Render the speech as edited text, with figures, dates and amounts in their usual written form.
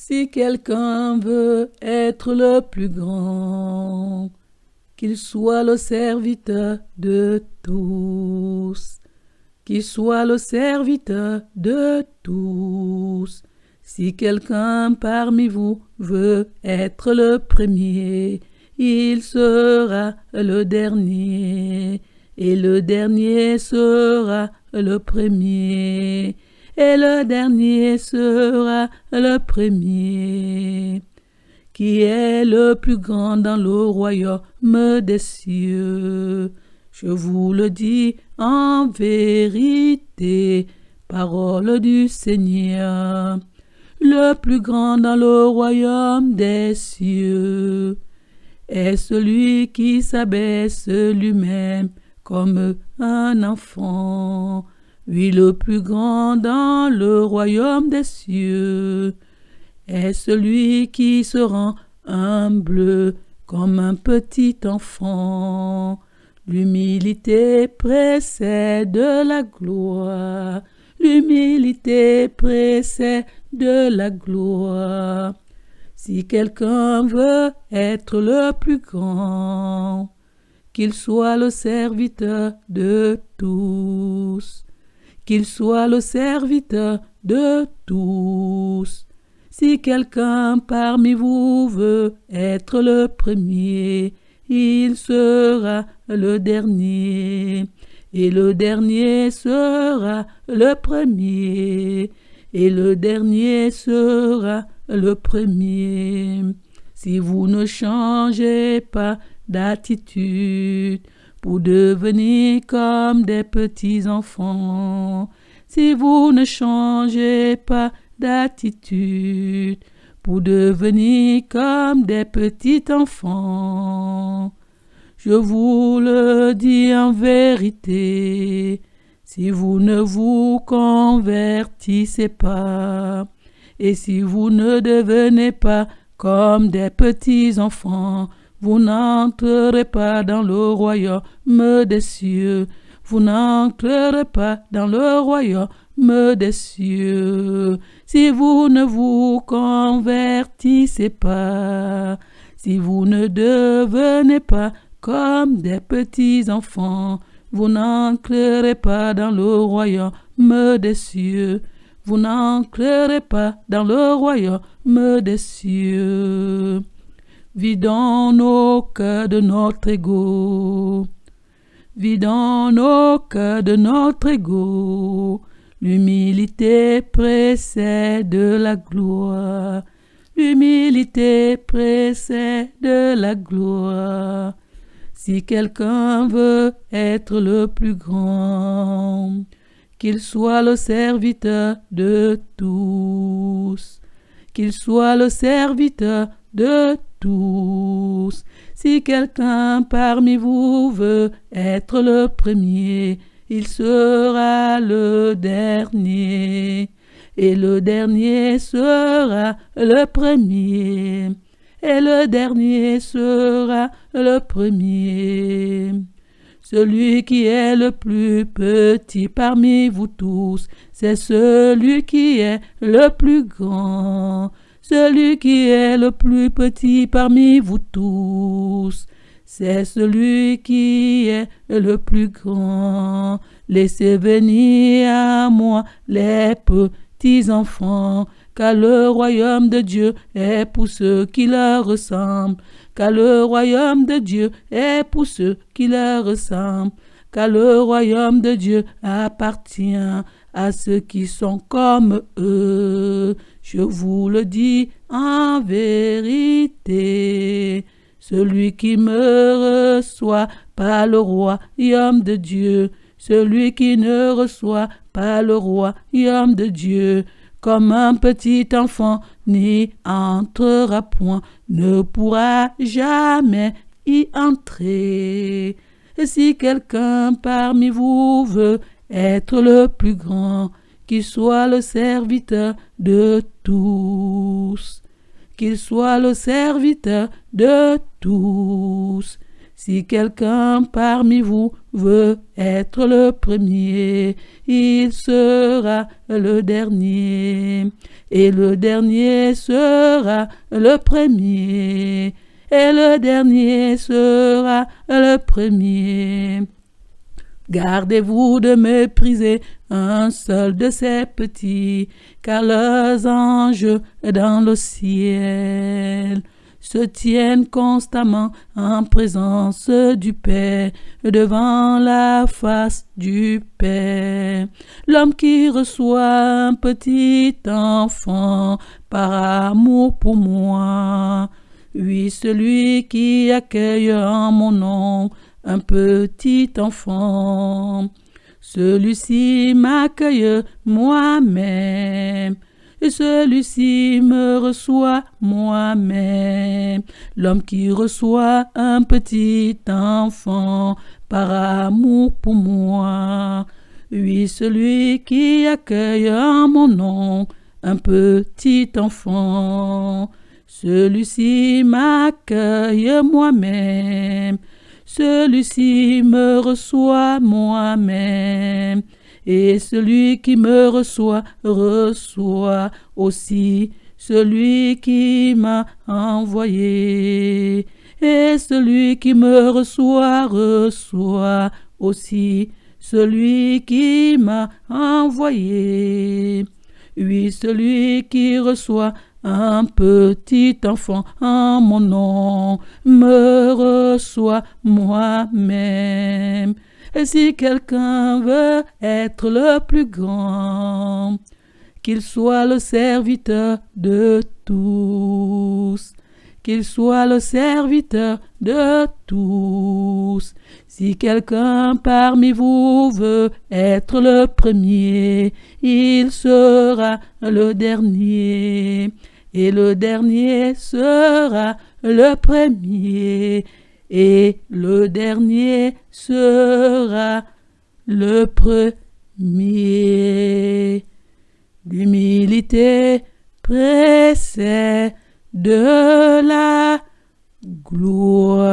Si quelqu'un veut être le plus grand, qu'il soit le serviteur de tous, qu'il soit le serviteur de tous. Si quelqu'un parmi vous veut être le premier, il sera le dernier, et le dernier sera le premier, et le dernier sera le premier. Qui est le plus grand dans le royaume des cieux? Je vous le dis en vérité, parole du Seigneur. Le plus grand dans le royaume des cieux est celui qui s'abaisse lui-même comme un enfant. Oui, le plus grand dans le royaume des cieux est celui qui se rend humble comme un petit enfant. L'humilité précède la gloire. L'humilité précède la gloire. Si quelqu'un veut être le plus grand, qu'il soit le serviteur de tous. Qu'il soit le serviteur de tous. Si quelqu'un parmi vous veut être le premier, il sera le dernier, et le dernier sera le premier, et le dernier sera le premier. Si vous ne changez pas d'attitude pour devenir comme des petits enfants, si vous ne changez pas d'attitude pour devenir comme des petits enfants, je vous le dis en vérité, si vous ne vous convertissez pas, et si vous ne devenez pas comme des petits enfants, vous n'entrerez pas dans le royaume des cieux. Vous n'entrerez pas dans le royaume des cieux. Si vous ne vous convertissez pas, si vous ne devenez pas comme des petits enfants, vous n'entrerez pas dans le royaume des cieux. Vous n'entrerez pas dans le royaume des cieux. Vidons nos cœurs de notre ego. Vidons nos cœurs de notre ego. L'humilité précède la gloire. L'humilité précède la gloire. Si quelqu'un veut être le plus grand, qu'il soit le serviteur de tous. Qu'il soit le serviteur de tous. Si quelqu'un parmi vous veut être le premier, il sera le dernier, et le dernier sera le premier, et le dernier sera le premier. Celui qui est le plus petit parmi vous tous, c'est celui qui est le plus grand. Celui qui est le plus petit parmi vous tous, c'est celui qui est le plus grand. Laissez venir à moi les petits enfants, car le royaume de Dieu est pour ceux qui leur ressemblent. Car le royaume de Dieu est pour ceux qui leur ressemblent. Car le royaume de Dieu appartient à ceux qui sont comme eux. Je vous le dis en vérité, celui qui me reçoit pas le royaume de Dieu, celui qui ne reçoit pas le royaume de Dieu, comme un petit enfant n'y entrera point, ne pourra jamais y entrer. Et si quelqu'un parmi vous veut être le plus grand, qu'il soit le serviteur de tous. Qu'il soit le serviteur de tous. Si quelqu'un parmi vous veut être le premier, il sera le dernier. Et le dernier sera le premier. Et le dernier sera le premier. Gardez-vous de mépriser un seul de ces petits, car leurs anges dans le ciel se tiennent constamment en présence du Père, devant la face du Père. L'homme qui reçoit un petit enfant par amour pour moi, oui, celui qui accueille en mon nom un petit enfant, celui-ci m'accueille moi-même, et celui-ci me reçoit moi-même. L'homme qui reçoit un petit enfant par amour pour moi, oui, celui qui accueille en mon nom un petit enfant, celui-ci m'accueille moi-même. Celui-ci me reçoit moi-même, et celui qui me reçoit aussi celui qui m'a envoyé. Et celui qui me reçoit aussi celui qui m'a envoyé. Oui, celui qui reçoit un petit enfant en mon nom me reçoit moi-même. Et si quelqu'un veut être le plus grand, qu'il soit le serviteur de tous. Qu'il soit le serviteur de tous. Si quelqu'un parmi vous veut être le premier, il sera le dernier. Et le dernier sera le premier. Et le dernier sera le premier. L'humilité précède de la gloire.